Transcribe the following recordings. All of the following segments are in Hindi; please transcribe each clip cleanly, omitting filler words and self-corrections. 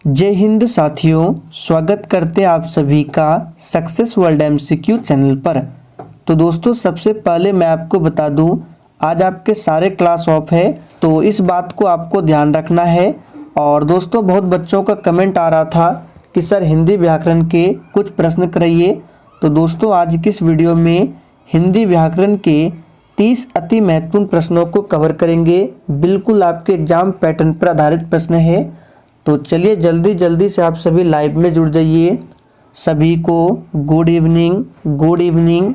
जय हिंद साथियों, स्वागत करते हैं आप सभी का सक्सेस वर्ल्ड एमसीक्यू चैनल पर। तो दोस्तों, सबसे पहले मैं आपको बता दूं, आज आपके सारे क्लास ऑफ है, तो इस बात को आपको ध्यान रखना है। और दोस्तों, बहुत बच्चों का कमेंट आ रहा था कि सर हिंदी व्याकरण के कुछ प्रश्न कराइए। तो दोस्तों, आज की इस वीडियो में हिंदी व्याकरण के 30 अति महत्वपूर्ण प्रश्नों को कवर करेंगे। बिल्कुल आपके एग्जाम पैटर्न पर आधारित प्रश्न है। तो चलिए जल्दी से आप सभी लाइव में जुड़ जाइए। सभी को गुड इवनिंग, गुड इवनिंग।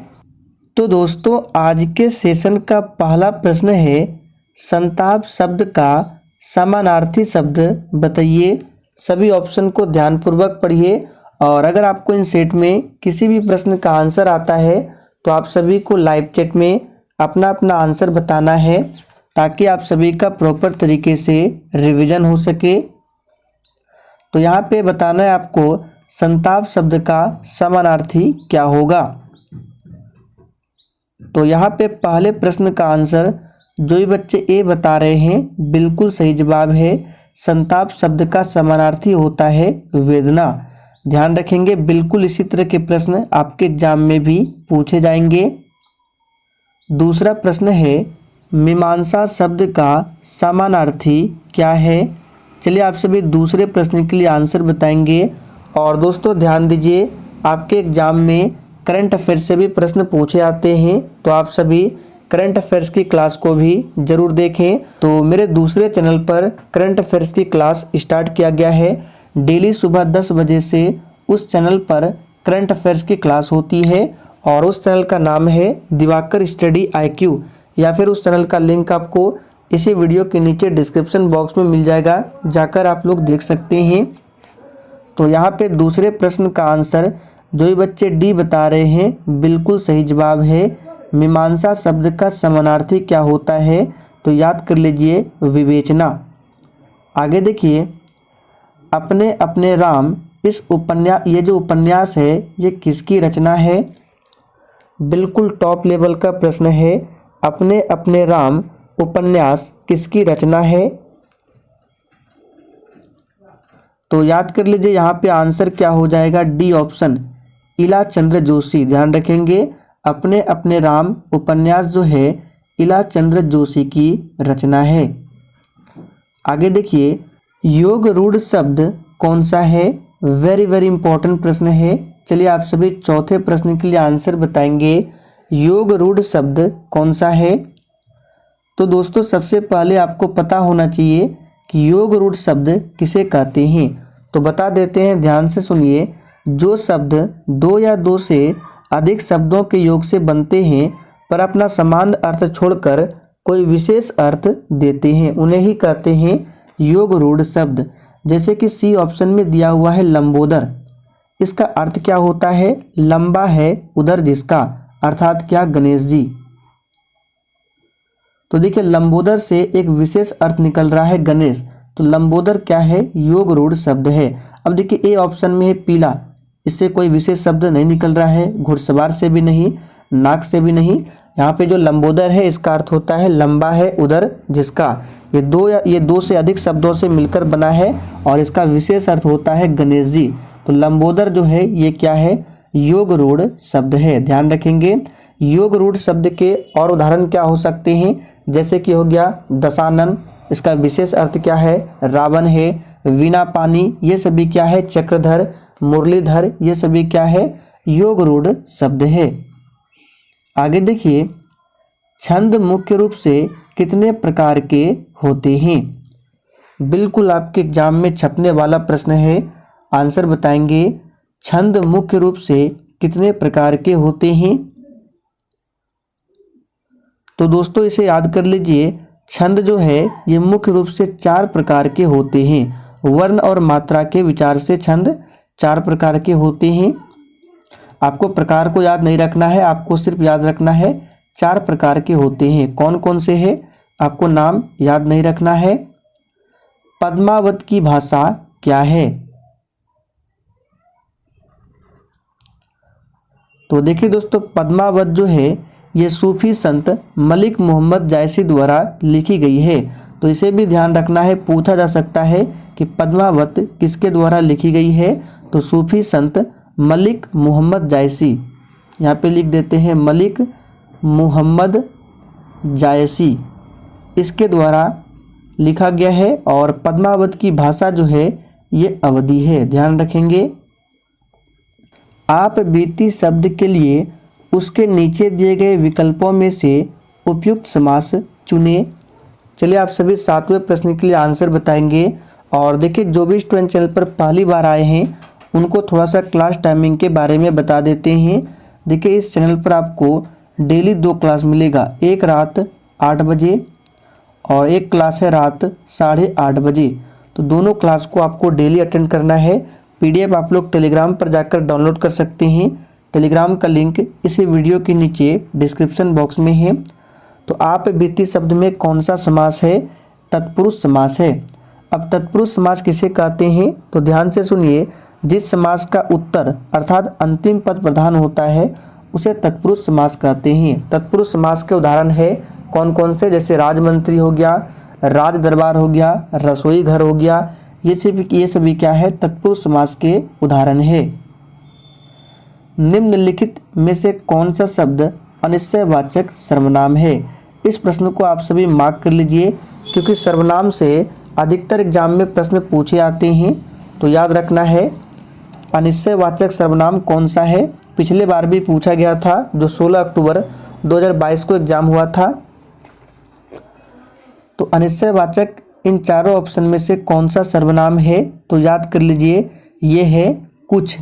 तो दोस्तों, आज के सेशन का पहला प्रश्न है, संताप शब्द का समानार्थी शब्द बताइए। सभी ऑप्शन को ध्यानपूर्वक पढ़िए और अगर आपको इन सेट में किसी भी प्रश्न का आंसर आता है तो आप सभी को लाइव चैट में अपना अपना आंसर बताना है, ताकि आप सभी का प्रॉपर तरीके से रिवीजन हो सके। तो यहाँ पे बताना है आपको संताप शब्द का समानार्थी क्या होगा। तो यहाँ पे पहले प्रश्न का आंसर जो भी बच्चे ए बता रहे हैं बिल्कुल सही जवाब है। संताप शब्द का समानार्थी होता है वेदना। ध्यान रखेंगे, बिल्कुल इसी तरह के प्रश्न आपके एग्जाम में भी पूछे जाएंगे। दूसरा प्रश्न है, मीमांसा शब्द का समानार्थी क्या है। चलिए आप सभी दूसरे प्रश्न के लिए आंसर बताएंगे। और दोस्तों ध्यान दीजिए, आपके एग्जाम में करंट अफेयर्स से भी प्रश्न पूछे आते हैं, तो आप सभी करंट अफेयर्स की क्लास को भी जरूर देखें। तो मेरे दूसरे चैनल पर करंट अफेयर्स की क्लास स्टार्ट किया गया है। डेली सुबह 10 बजे से उस चैनल पर करंट अफेयर्स की क्लास होती है और उस चैनल का नाम है दिवाकर स्टडी IQ, या फिर उस चैनल का लिंक आपको इसी वीडियो के नीचे डिस्क्रिप्शन बॉक्स में मिल जाएगा, जाकर आप लोग देख सकते हैं। तो यहाँ पे दूसरे प्रश्न का आंसर जो ही बच्चे डी बता रहे हैं बिल्कुल सही जवाब है। मीमांसा शब्द का समानार्थी क्या होता है, तो याद कर लीजिए विवेचना। आगे देखिए, अपने अपने राम, इस उपन्यास, ये जो उपन्यास है ये किसकी रचना है। बिल्कुल टॉप लेवल का प्रश्न है। अपने अपने राम उपन्यास किसकी रचना है। तो याद कर लीजिए, यहाँ पे आंसर क्या हो जाएगा, डी ऑप्शन, इला चंद्र जोशी। ध्यान रखेंगे, अपने अपने राम उपन्यास जो है इला चंद्र जोशी की रचना है। आगे देखिए, योग रूढ़ शब्द कौन सा है। वेरी इंपॉर्टेंट प्रश्न है। चलिए आप सभी चौथे प्रश्न के लिए आंसर बताएंगे। योग रूढ़ शब्द कौन सा है। तो दोस्तों, सबसे पहले आपको पता होना चाहिए कि योग रूढ़ शब्द किसे कहते हैं। तो बता देते हैं, ध्यान से सुनिए। जो शब्द दो या दो से अधिक शब्दों के योग से बनते हैं पर अपना समान अर्थ छोड़कर कोई विशेष अर्थ देते हैं, उन्हें ही कहते हैं योग रूढ़ शब्द। जैसे कि सी ऑप्शन में दिया हुआ है लंबोदर। इसका अर्थ क्या होता है, लंबा है उधर जिसका, अर्थात क्या, गणेश जी। तो देखिए, लंबोदर से एक विशेष अर्थ निकल रहा है गणेश, तो लंबोदर क्या है, योग रूढ़ शब्द है। अब देखिए ए ऑप्शन में है पीला, इससे कोई विशेष शब्द नहीं निकल रहा है, घुड़सवार से भी नहीं, नाक से भी नहीं। यहाँ पे जो लंबोदर है इसका अर्थ होता है लंबा है उधर जिसका। ये दो से अधिक शब्दों से मिलकर बना है और इसका विशेष अर्थ होता है गणेश जी। तो लंबोदर जो है ये क्या है, योग रूढ़ शब्द है। ध्यान रखेंगे, योग रूढ़ शब्द के और उदाहरण क्या हो सकते हैं, जैसे कि हो गया दशानन, इसका विशेष अर्थ क्या है, रावण है। वीणा पानी, ये सभी क्या है, चक्रधर। मुरलीधर, ये सभी क्या है, योग रूढ़ शब्द है। आगे देखिए, छंद मुख्य रूप से कितने प्रकार के होते हैं। बिल्कुल आपके एग्जाम में छपने वाला प्रश्न है, आंसर बताएंगे। छंद मुख्य रूप से कितने प्रकार के होते हैं। तो दोस्तों इसे याद कर लीजिए, छंद जो है ये मुख्य रूप से 4 प्रकार के होते हैं। वर्ण और मात्रा के विचार से छंद 4 प्रकार के होते हैं। आपको प्रकार को याद नहीं रखना है, आपको सिर्फ याद रखना है 4 प्रकार के होते हैं। कौन कौन से हैं, आपको नाम याद नहीं रखना है। पद्मावत की भाषा क्या है। तो देखिए दोस्तों, पद्मावत जो है ये सूफी संत मलिक मोहम्मद जायसी द्वारा लिखी गई है। तो इसे भी ध्यान रखना है, पूछा जा सकता है कि कि पद्मावत किसके द्वारा लिखी गई है, तो सूफी संत मलिक मोहम्मद जायसी, यहाँ पे लिख देते हैं मलिक मोहम्मद जायसी, इसके द्वारा लिखा गया है। और पद्मावत की भाषा जो है ये अवधी है, ध्यान रखेंगे। आप बीती शब्द के लिए उसके नीचे दिए गए विकल्पों में से उपयुक्त समास चुने। चलिए आप सभी 7वें प्रश्न के लिए आंसर बताएंगे। और देखिए जो भी स्टूडेंट चैनल पर पहली बार आए हैं उनको थोड़ा सा क्लास टाइमिंग के बारे में बता देते हैं। देखिए इस चैनल पर आपको डेली 2 क्लास मिलेगा, एक रात 8 बजे और एक क्लास है रात 8:30 बजे। तो दोनों क्लास को आपको डेली अटेंड करना है। पीडीएफ आप लोग टेलीग्राम पर जाकर डाउनलोड कर सकते हैं। टेलीग्राम का लिंक इसी वीडियो के नीचे डिस्क्रिप्शन बॉक्स में है। तो आप बीती शब्द में कौन सा समास है, तत्पुरुष समास है। अब तत्पुरुष समास किसे कहते हैं, तो ध्यान से सुनिए। जिस समास का उत्तर अर्थात अंतिम पद प्रधान होता है उसे तत्पुरुष समास कहते हैं। तत्पुरुष समास के उदाहरण है कौन कौन से, जैसे राजमंत्री हो गया, राज दरबार हो गया, रसोई घर हो गया, ये सभी क्या है, तत्पुरुष समास के उदाहरण है। निम्नलिखित में से कौन सा शब्द अनिश्चयवाचक सर्वनाम है। इस प्रश्न को आप सभी मार्क कर लीजिए क्योंकि सर्वनाम से अधिकतर एग्जाम में प्रश्न पूछे आते हैं। तो याद रखना है अनिश्चयवाचक सर्वनाम कौन सा है। पिछले बार भी पूछा गया था जो 16 अक्टूबर 2022 को एग्जाम हुआ था। तो अनिश्चयवाचक इन चारों ऑप्शन में से कौन सा सर्वनाम है, तो याद कर लीजिए ये है कुछ।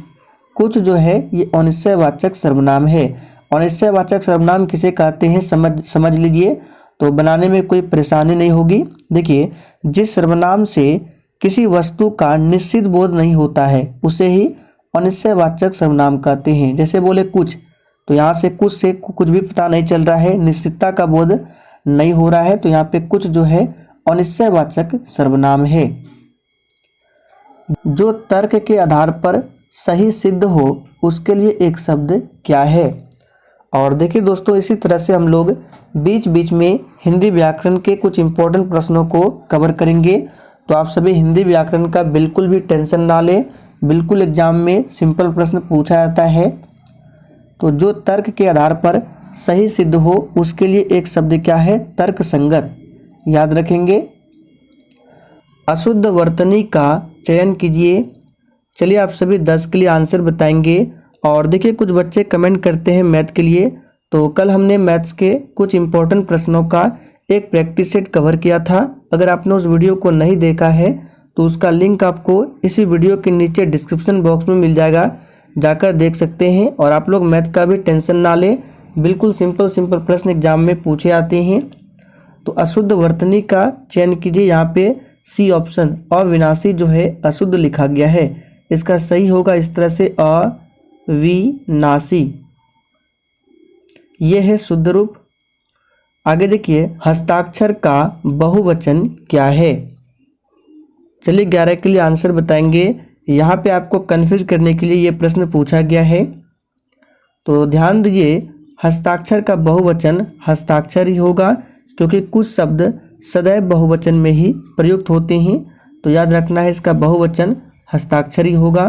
कुछ जो है ये अनिश्चयवाचक सर्वनाम है। अनिश्चयवाचक सर्वनाम किसे कहते हैं समझ लीजिए, तो बनाने में कोई परेशानी नहीं होगी। देखिए जिस सर्वनाम से किसी वस्तु का निश्चित बोध नहीं होता है उसे ही अनिश्चयवाचक सर्वनाम कहते हैं। जैसे बोले कुछ, तो यहाँ से कुछ भी पता नहीं चल रहा है, निश्चितता का बोध नहीं हो रहा है, तो यहाँ पे कुछ जो है अनिश्चयवाचक सर्वनाम है। जो तर्क के आधार पर सही सिद्ध हो उसके लिए एक शब्द क्या है। और देखिए दोस्तों इसी तरह से हम लोग बीच बीच में हिंदी व्याकरण के कुछ इंपॉर्टेंट प्रश्नों को कवर करेंगे। तो आप सभी हिंदी व्याकरण का बिल्कुल भी टेंशन ना लें, बिल्कुल एग्जाम में सिंपल प्रश्न पूछा जाता है। तो जो तर्क के आधार पर सही सिद्ध हो उसके लिए एक शब्द क्या है, तर्क संगत, याद रखेंगे। अशुद्ध वर्तनी का चयन कीजिए। चलिए आप सभी 10 के लिए आंसर बताएंगे। और देखिए कुछ बच्चे कमेंट करते हैं मैथ के लिए, तो कल हमने मैथ्स के कुछ इंपॉर्टेंट प्रश्नों का एक प्रैक्टिस सेट कवर किया था। अगर आपने उस वीडियो को नहीं देखा है तो उसका लिंक आपको इसी वीडियो के नीचे डिस्क्रिप्शन बॉक्स में मिल जाएगा, जाकर देख सकते हैं। और आप लोग मैथ का भी टेंशन ना लें, बिल्कुल सिंपल प्रश्न एग्जाम में पूछे आते हैं। तो अशुद्ध वर्तनी का चयन कीजिए। यहाँ पे सी ऑप्शन अविनाशी जो है अशुद्ध लिखा गया है, इसका सही होगा इस तरह से अविनाशी, ये है शुद्ध रूप। आगे देखिए हस्ताक्षर का बहुवचन क्या है। चलिए 11 के लिए आंसर बताएंगे। यहाँ पे आपको कंफ्यूज करने के लिए ये प्रश्न पूछा गया है, तो ध्यान दीजिए हस्ताक्षर का बहुवचन हस्ताक्षर ही होगा क्योंकि कुछ शब्द सदैव बहुवचन में ही प्रयुक्त होते हैं। तो याद रखना है इसका बहुवचन हस्ताक्षर ही होगा।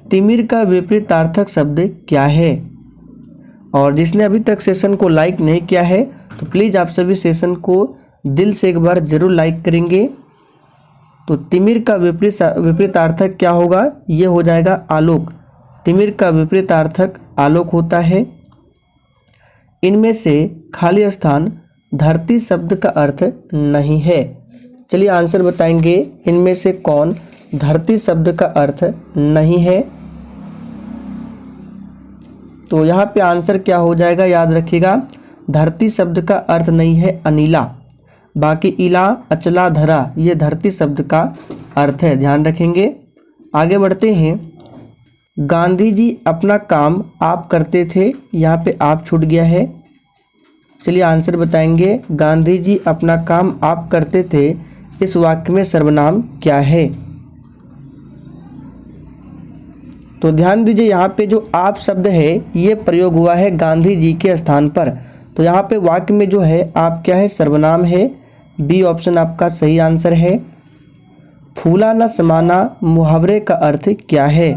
तिमिर का विपरीतार्थक शब्द क्या है। और जिसने अभी तक सेशन को लाइक नहीं किया है तो प्लीज़ आप सभी सेशन को दिल से एक बार जरूर लाइक करेंगे। तो तिमिर का विपरीतार्थक क्या होगा, ये हो जाएगा आलोक। तिमिर का विपरीतार्थक आलोक होता है। इनमें से खाली स्थान धरती शब्द का अर्थ नहीं है। चलिए आंसर बताएंगे, इनमें से कौन धरती शब्द का अर्थ नहीं है। तो यहाँ पे आंसर क्या हो जाएगा, याद रखिएगा धरती शब्द का अर्थ नहीं है अनिला, बाकी इला अचला धरा ये धरती शब्द का अर्थ है, ध्यान रखेंगे। आगे बढ़ते हैं। गांधी जी अपना काम आप करते थे, यहाँ पे आप छूट गया है। चलिए आंसर बताएंगे। गांधी जी अपना काम आप करते थे, इस वाक्य में सर्वनाम क्या है। तो ध्यान दीजिए यहाँ पे जो आप शब्द है ये प्रयोग हुआ है गांधी जी के स्थान पर। तो यहाँ पे वाक्य में जो है आप क्या है, सर्वनाम है। बी ऑप्शन आपका सही आंसर है। फूला न समाना मुहावरे का अर्थ क्या है?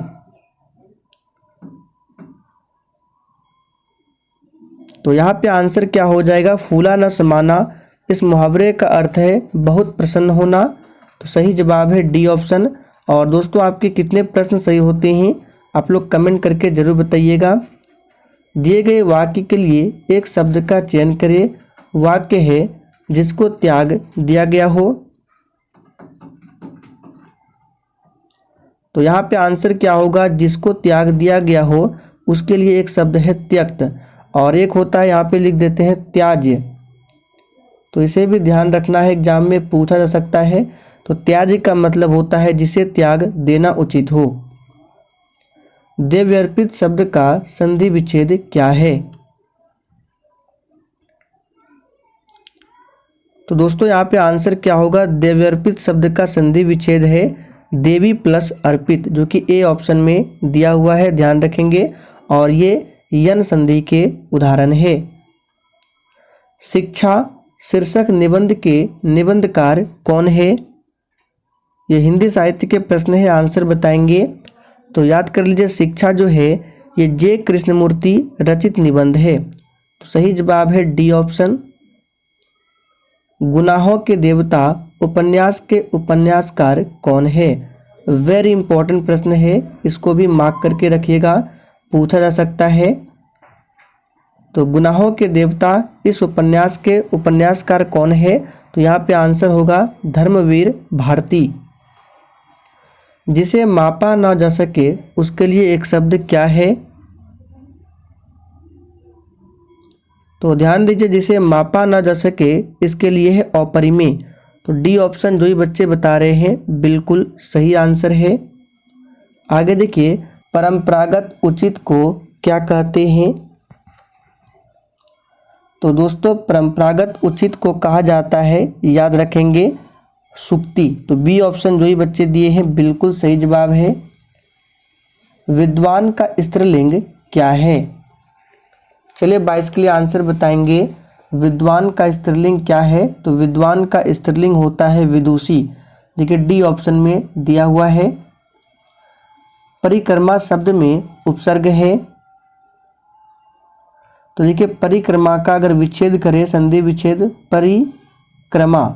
तो यहाँ पे आंसर क्या हो जाएगा? फूला न समाना। इस मुहावरे का अर्थ है बहुत प्रसन्न होना। तो सही जवाब है डी ऑप्शन। और दोस्तों, आपके कितने प्रश्न सही होते हैं आप लोग कमेंट करके ज़रूर बताइएगा। दिए गए वाक्य के लिए एक शब्द का चयन करें। वाक्य है जिसको त्याग दिया गया हो। तो यहाँ पे आंसर क्या होगा? जिसको त्याग दिया गया हो उसके लिए एक शब्द है त्यक्त, और एक होता है यहाँ पे लिख देते हैं त्याज्य। तो इसे भी ध्यान रखना है, एग्जाम में पूछा जा सकता है। तो त्याज्य का मतलब होता है जिसे त्याग देना उचित हो। देव्यर्पित शब्द का संधि विच्छेद क्या है? तो दोस्तों, यहाँ पे आंसर क्या होगा? देव्यर्पित शब्द का संधि विच्छेद है देवी प्लस अर्पित, जो कि ए ऑप्शन में दिया हुआ है, ध्यान रखेंगे। और ये यन संधि के उदाहरण है। शिक्षा शीर्षक निबंध के निबंधकार कौन है? ये हिंदी साहित्य के प्रश्न है, आंसर बताएंगे। तो याद कर लीजिए, शिक्षा जो है ये जे कृष्णमूर्ति रचित निबंध है। तो सही जवाब है डी ऑप्शन। गुनाहों के देवता उपन्यास के उपन्यासकार कौन है? वेरी इंपॉर्टेंट प्रश्न है, इसको भी मार्क करके रखिएगा, पूछा जा सकता है। तो गुनाहों के देवता इस उपन्यास के उपन्यासकार कौन है? तो यहाँ पे आंसर होगा धर्मवीर भारती। जिसे मापा ना जा सके उसके लिए एक शब्द क्या है? तो ध्यान दीजिए, जिसे मापा ना जा सके इसके लिए है अपरिमेय। तो डी ऑप्शन जो ही बच्चे बता रहे हैं बिल्कुल सही आंसर है। आगे देखिए, परंपरागत उचित को क्या कहते हैं? तो दोस्तों, परंपरागत उचित को कहा जाता है, याद रखेंगे, सूक्ति। तो बी ऑप्शन जो ही बच्चे दिए हैं बिल्कुल सही जवाब है। विद्वान का स्त्रीलिंग क्या है? चलिए 22 के लिए आंसर बताएंगे। विद्वान का स्त्रीलिंग क्या है? तो विद्वान का स्त्रीलिंग होता है विदुषी। देखिए डी ऑप्शन में दिया हुआ है। परिक्रमा शब्द में उपसर्ग है। तो देखिए, परिक्रमा का अगर विच्छेद करें, संधि विच्छेद, परिक्रमा,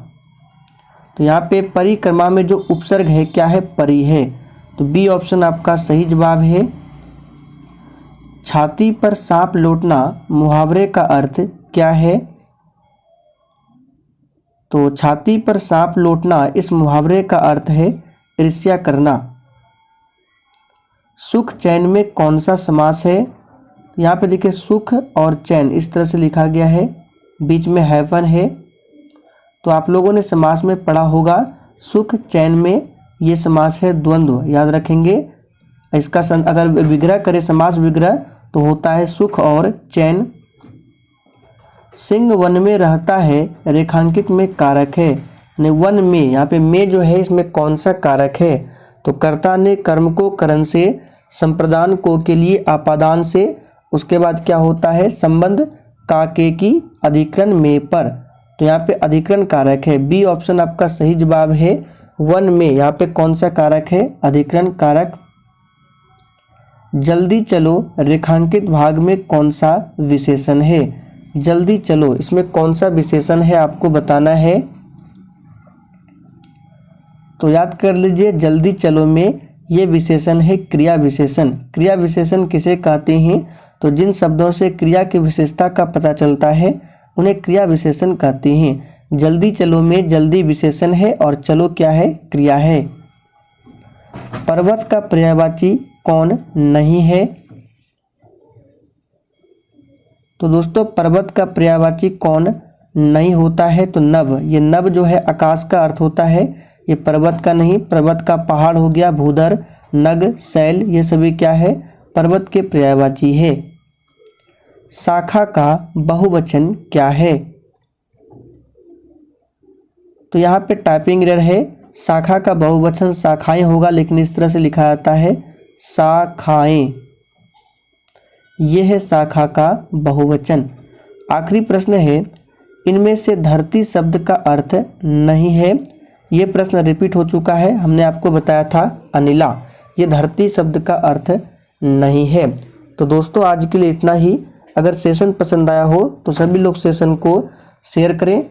तो यहाँ पे परिक्रमा में जो उपसर्ग है क्या है? परि है। तो बी ऑप्शन आपका सही जवाब है। छाती पर सांप लौटना मुहावरे का अर्थ क्या है? तो छाती पर सांप लौटना इस मुहावरे का अर्थ है ईर्ष्या करना। सुख चैन में कौन सा समास है? यहाँ पे देखिए, सुख और चैन इस तरह से लिखा गया है, बीच में हैफन है। तो आप लोगों ने समास में पढ़ा होगा, सुख चैन में ये समास है द्वंद्व, याद रखेंगे। इसका अगर विग्रह करे, समास विग्रह, तो होता है सुख और चैन। सिंह वन में रहता है रेखांकित में कारक है। यानी वन में, यहाँ पे में जो है इसमें कौन सा कारक है? तो कर्ता ने कर्म को करण से, संप्रदान को के लिए आपादान से, उसके बाद क्या होता है? संबंध का के की अधिकरण में पर। तो यहाँ पे अधिकरण कारक है। बी ऑप्शन आपका सही जवाब है। वन में यहाँ पे कौन सा कारक है? अधिकरण कारक। जल्दी चलो रेखांकित भाग में कौन सा विशेषण है? जल्दी चलो, इसमें कौन सा विशेषण है आपको बताना है। तो याद कर लीजिए, जल्दी चलो में ये विशेषण है क्रिया विशेषण। क्रिया विशेषण किसे कहते हैं? तो जिन शब्दों से क्रिया की विशेषता का पता चलता है उन्हें क्रिया विशेषण कहते हैं। जल्दी चलो में जल्दी विशेषण है और चलो क्या है? क्रिया है। पर्वत का पर्यायवाची कौन नहीं है? तो दोस्तों, पर्वत का पर्यायवाची कौन नहीं होता है? तो नभ। ये नभ जो है आकाश का अर्थ होता है, ये पर्वत का नहीं। पर्वत का पहाड़ हो गया, भूधर, नग, शैल, ये सभी क्या है? पर्वत के पर्यायवाची है। शाखा का बहुवचन क्या है? तो यहाँ पे टाइपिंग एरर है। शाखा का बहुवचन शाखाएं होगा, लेकिन इस तरह से लिखा जाता है शाखाएं। ये है शाखा का बहुवचन। आखिरी प्रश्न है, इनमें से धरती शब्द का अर्थ नहीं है। ये प्रश्न रिपीट हो चुका है, हमने आपको बताया था अनिला, ये धरती शब्द का अर्थ नहीं है। तो दोस्तों आज के लिए इतना ही। अगर सेशन पसंद आया हो तो सभी लोग सेशन को शेयर करें।